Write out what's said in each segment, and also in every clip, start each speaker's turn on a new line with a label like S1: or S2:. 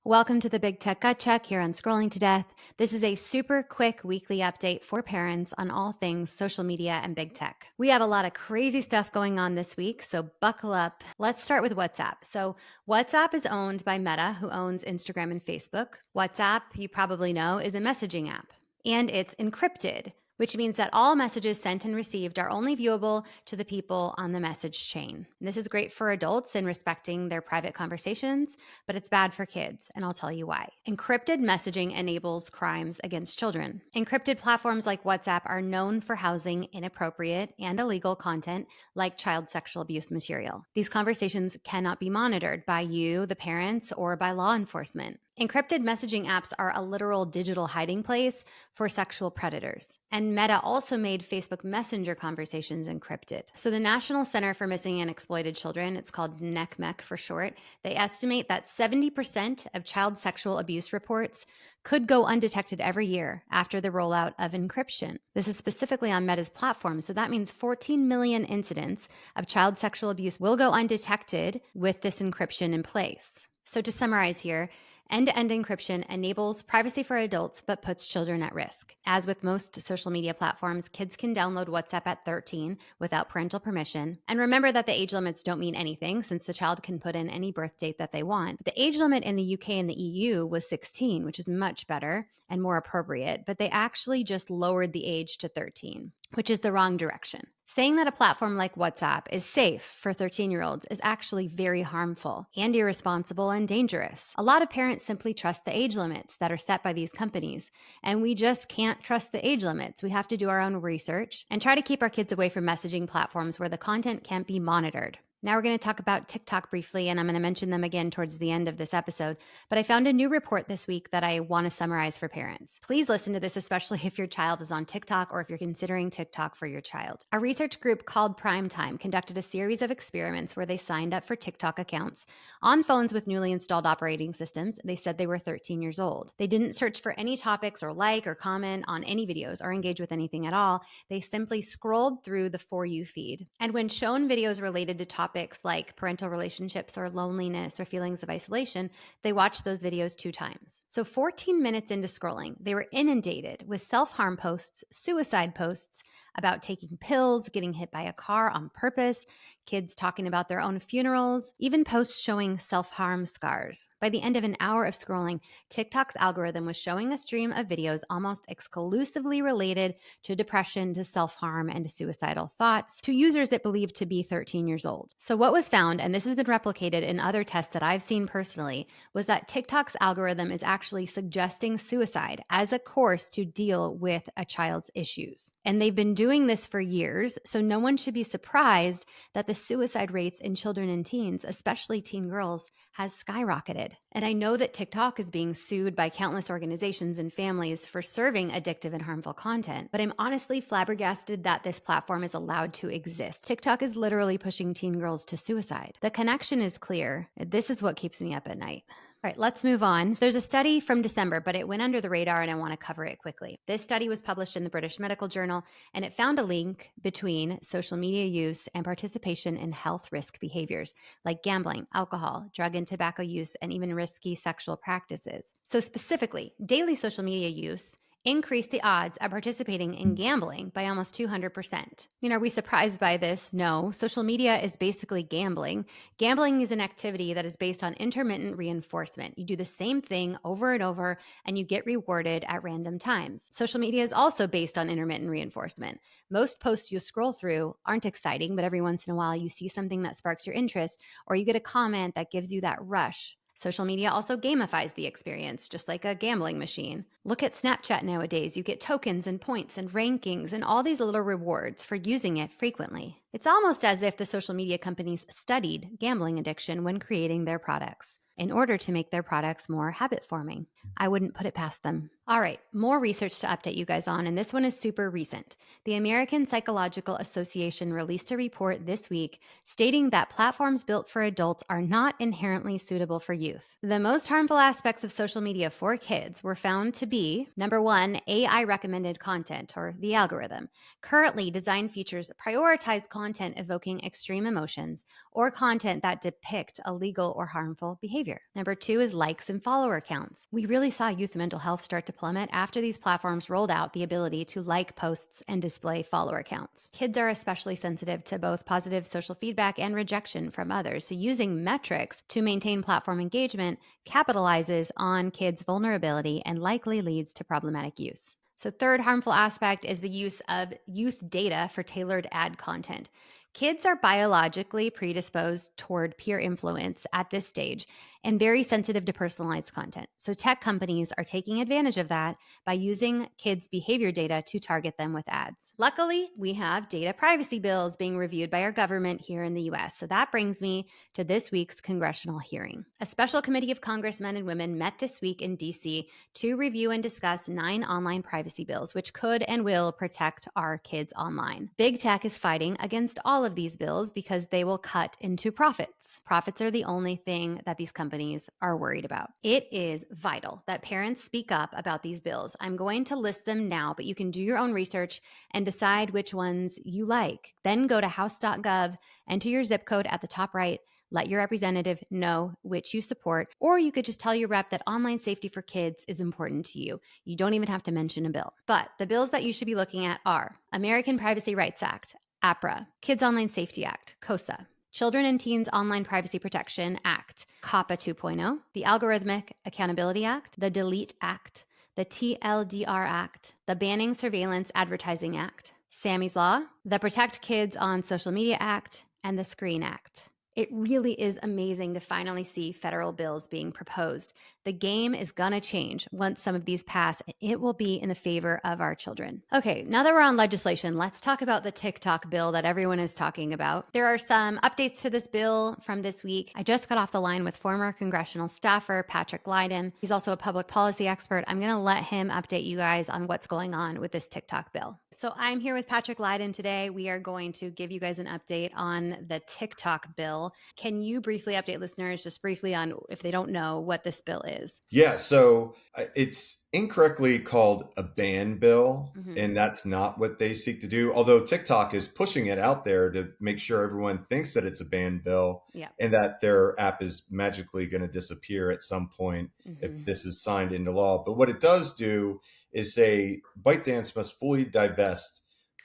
S1: Welcome to the Big Tech Gut Check here on Scrolling to Death. This is a super quick weekly update for parents on all things social media and big tech. We have a lot of crazy stuff going on this week, so buckle up. Let's start with WhatsApp. So WhatsApp is owned by Meta, who owns Instagram and Facebook. WhatsApp, you probably know, is a messaging app, and it's encrypted, which means that all messages sent and received are only viewable to the people on the message chain. And this is great for adults in respecting their private conversations, but it's bad for kids, and I'll tell you why. Encrypted messaging enables crimes against children. Encrypted platforms like WhatsApp are known for housing inappropriate and illegal content like child sexual abuse material. These conversations cannot be monitored by you, the parents, or by law enforcement. Encrypted messaging apps are a literal digital hiding place for sexual predators. And Meta also made Facebook Messenger conversations encrypted. So the National Center for Missing and Exploited Children, it's called NCMEC for short, they estimate that 70% of child sexual abuse reports could go undetected every year after the rollout of encryption. This is specifically on Meta's platform, so that means 14 million incidents of child sexual abuse will go undetected with this encryption in place. So to summarize here, end-to-end encryption enables privacy for adults but puts children at risk. As with most social media platforms, kids can download WhatsApp at 13 without parental permission. And remember that the age limits don't mean anything since the child can put in any birth date that they want. But the age limit in the UK and the EU was 16, which is much better and more appropriate, but they actually just lowered the age to 13, which is the wrong direction. Saying that a platform like WhatsApp is safe for 13-year-olds is actually very harmful and irresponsible and dangerous. A lot of parents simply trust the age limits that are set by these companies, and we just can't trust the age limits. We have to do our own research and try to keep our kids away from messaging platforms where the content can't be monitored. Now we're going to talk about TikTok briefly, and I'm going to mention them again towards the end of this episode. But I found a new report this week that I want to summarize for parents. Please listen to this, especially if your child is on TikTok or if you're considering TikTok for your child. A research group called Primetime conducted a series of experiments where they signed up for TikTok accounts on phones with newly installed operating systems. They said they were 13 years old. They didn't search for any topics or like or comment on any videos or engage with anything at all. They simply scrolled through the For You feed. And when shown videos related to topics like parental relationships or loneliness or feelings of isolation, they watched those videos 2 times. So 14 minutes into scrolling, they were inundated with self-harm posts, suicide posts about taking pills, getting hit by a car on purpose, kids talking about their own funerals, even posts showing self-harm scars. By the end of an hour of scrolling, TikTok's algorithm was showing a stream of videos almost exclusively related to depression, to self-harm, and to suicidal thoughts to users it believed to be 13 years old. So what was found, and this has been replicated in other tests that I've seen personally, was that TikTok's algorithm is actually suggesting suicide as a course to deal with a child's issues. And they've been doing this for years, so no one should be surprised that the suicide rates in children and teens, especially teen girls, has skyrocketed. And I know that TikTok is being sued by countless organizations and families for serving addictive and harmful content, but I'm honestly flabbergasted that this platform is allowed to exist. TikTok is literally pushing teen girls to suicide. The connection is clear. This is what keeps me up at night. All right, let's move on. So there's a study from December, but it went under the radar and I want to cover it quickly. This study was published in the British Medical Journal, and it found a link between social media use and participation in health risk behaviors like gambling, alcohol, drug and tobacco use, and even risky sexual practices. So specifically, daily social media use increase the odds of participating in gambling by almost 200%. Are we surprised by this? No. Social media is basically gambling. Gambling is an activity that is based on intermittent reinforcement. You do the same thing over and over, and you get rewarded at random times. Social media is also based on intermittent reinforcement. Most posts you scroll through aren't exciting, but every once in a while you see something that sparks your interest, or you get a comment that gives you that rush. Social media also gamifies the experience, just like a gambling machine. Look at Snapchat nowadays. You get tokens and points and rankings and all these little rewards for using it frequently. It's almost as if the social media companies studied gambling addiction when creating their products in order to make their products more habit-forming. I wouldn't put it past them. All right, more research to update you guys on, and this one is super recent. The American Psychological Association released a report this week stating that platforms built for adults are not inherently suitable for youth. The most harmful aspects of social media for kids were found to be number one, AI recommended content or the algorithm. Currently, design features prioritize content evoking extreme emotions or content that depict illegal or harmful behavior. Number two is likes and follower counts. We really saw youth mental health start to plummet after these platforms rolled out the ability to like posts and display follower counts. Kids are especially sensitive to both positive social feedback and rejection from others, so using metrics to maintain platform engagement capitalizes on kids' vulnerability and likely leads to problematic use. So, third harmful aspect is the use of youth data for tailored ad content. Kids are biologically predisposed toward peer influence at this stage and very sensitive to personalized content. So, tech companies are taking advantage of that by using kids' behavior data to target them with ads. Luckily, we have data privacy bills being reviewed by our government here in the US. So, that brings me to this week's congressional hearing. A special committee of congressmen and women met this week in DC to review and discuss 9 online privacy bills, which could and will protect our kids online. Big tech is fighting against all of these bills because they will cut into profits. Profits are the only thing that these companies are worried about. It is vital that parents speak up about these bills. I'm going to list them now, but you can do your own research and decide which ones you like. Then go to house.gov, enter your zip code at the top right, let your representative know which you support, or you could just tell your rep that online safety for kids is important to you. You don't even have to mention a bill. But the bills that you should be looking at are American Privacy Rights Act, APRA, Kids Online Safety Act, COSA, Children and Teens Online Privacy Protection Act, COPPA 2.0, the Algorithmic Accountability Act, the Delete Act, the TLDR Act, the Banning Surveillance Advertising Act, Sammy's Law, the Protect Kids on Social Media Act, and the Screen Act. It really is amazing to finally see federal bills being proposed. The game is gonna change once some of these pass, and it will be in the favor of our children. Okay, now that we're on legislation, let's talk about the TikTok bill that everyone is talking about. There are some updates to this bill from this week. I just got off the line with former congressional staffer Patrick Lyden. He's also a public policy expert. I'm gonna let him update you guys on what's going on with this TikTok bill. So I'm here with Patrick Lyden today. We are going to give you guys an update on the TikTok bill. Can you briefly update listeners, just briefly, on if they don't know what this bill is?
S2: Yeah, so it's incorrectly called a ban bill,
S1: Mm-hmm.
S2: and that's not what they seek to do. Although TikTok is pushing it out there to make sure everyone thinks that it's a ban bill
S1: Yeah.
S2: and that their app is magically going to disappear at some point if
S1: Mm-hmm.
S2: this is signed into law. But what it does do is say ByteDance must fully divest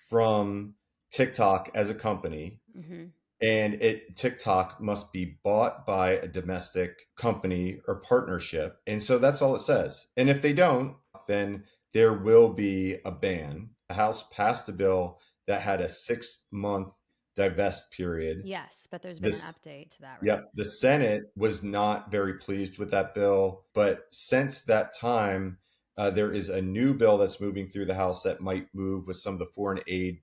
S2: from TikTok as a company,
S1: Mm-hmm.
S2: and TikTok must be bought by a domestic company or partnership. And so that's all it says. And if they don't, then there will be a ban. The House passed a bill that had a 6-month divest period.
S1: Yes, but there's been an
S2: This
S1: update to that, right?
S2: Yep. The Senate was not very pleased with that bill. But since that time, there is a new bill that's moving through the House that might move with some of the foreign aid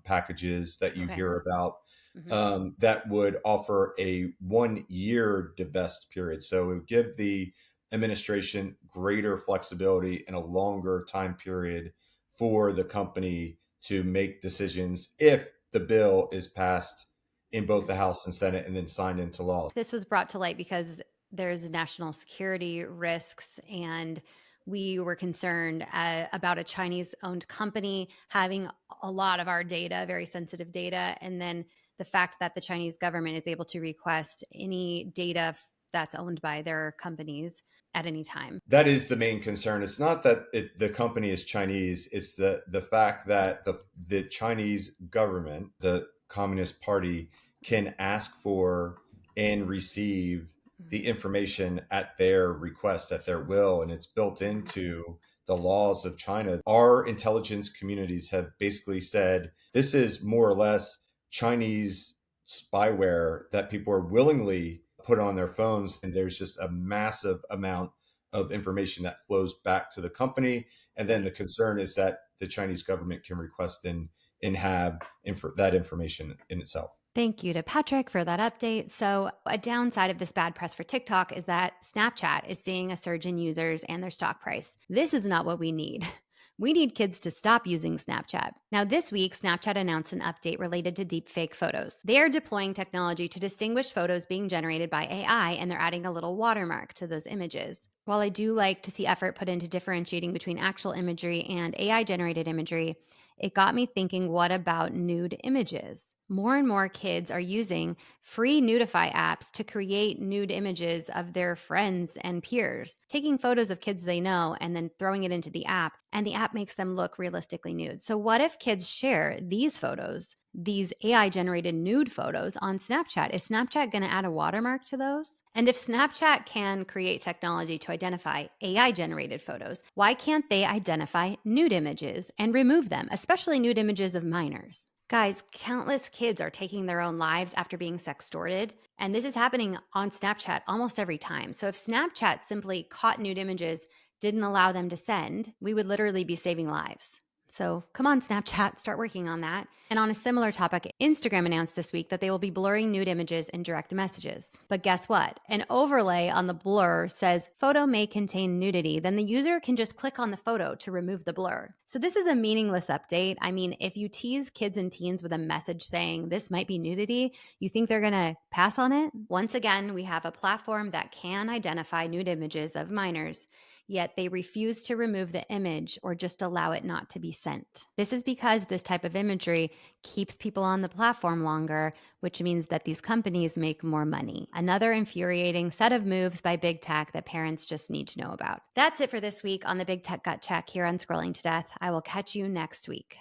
S2: packages that you
S1: Okay.
S2: hear about,
S1: Mm-hmm.
S2: that would offer a 1-year divest period. So it would give the administration greater flexibility and a longer time period for the company to make decisions if the bill is passed in both the
S1: Mm-hmm.
S2: House and Senate and then signed into law.
S1: This was brought to light because there's national security risks, and we were concerned about a Chinese owned company having a lot of our data, very sensitive data. And then the fact that the Chinese government is able to request any data that's owned by their companies at any time.
S2: That is the main concern. It's not that the company is Chinese. It's the fact that the Chinese government, the Communist Party, can ask for and receive the
S1: Mm-hmm.
S2: information at their request, at their will, and it's built
S1: Mm-hmm.
S2: into the laws of China. Our intelligence communities have basically said this is more or less Chinese spyware that people are willingly put on their phones, and there's just a massive amount of information that flows back to the company. And then
S1: Right.
S2: the concern is that the Chinese government can request and and have that information in itself.
S1: Thank you to Patrick for that update. So, a downside of this bad press for TikTok is that Snapchat is seeing a surge in users and their stock price. This is not what we need. We need kids to stop using Snapchat. Now, this week, Snapchat announced an update related to deepfake photos. They are deploying technology to distinguish photos being generated by AI, and they're adding a little watermark to those images. While I do like to see effort put into differentiating between actual imagery and AI generated imagery, it got me thinking, what about nude images? More and more kids are using free Nudify apps to create nude images of their friends and peers, taking photos of kids they know and then throwing it into the app, and the app makes them look realistically nude. So, what if kids share these photos, these AI generated nude photos on Snapchat? Is Snapchat going to add a watermark to those? And if Snapchat can create technology to identify AI generated photos, why can't they identify nude images and remove them, especially nude images of minors? Guys, countless kids are taking their own lives after being sextorted, and this is happening on Snapchat almost every time. So if Snapchat simply caught nude images, didn't allow them to send, we would literally be saving lives. So come on, Snapchat, start working on that. And on a similar topic, Instagram announced this week that they will be blurring nude images in direct messages. But guess what? An overlay on the blur says photo may contain nudity. Then the user can just click on the photo to remove the blur. So this is a meaningless update. I mean, if you tease kids and teens with a message saying this might be nudity, you think they're going to pass on it? Once again, we have a platform that can identify nude images of minors, yet they refuse to remove the image or just allow it not to be sent. This is because this type of imagery keeps people on the platform longer, which means that these companies make more money. Another infuriating set of moves by big tech that parents just need to know about. That's it for this week on the Big Tech Gut Check here on Scrolling to Death. I will catch you next week.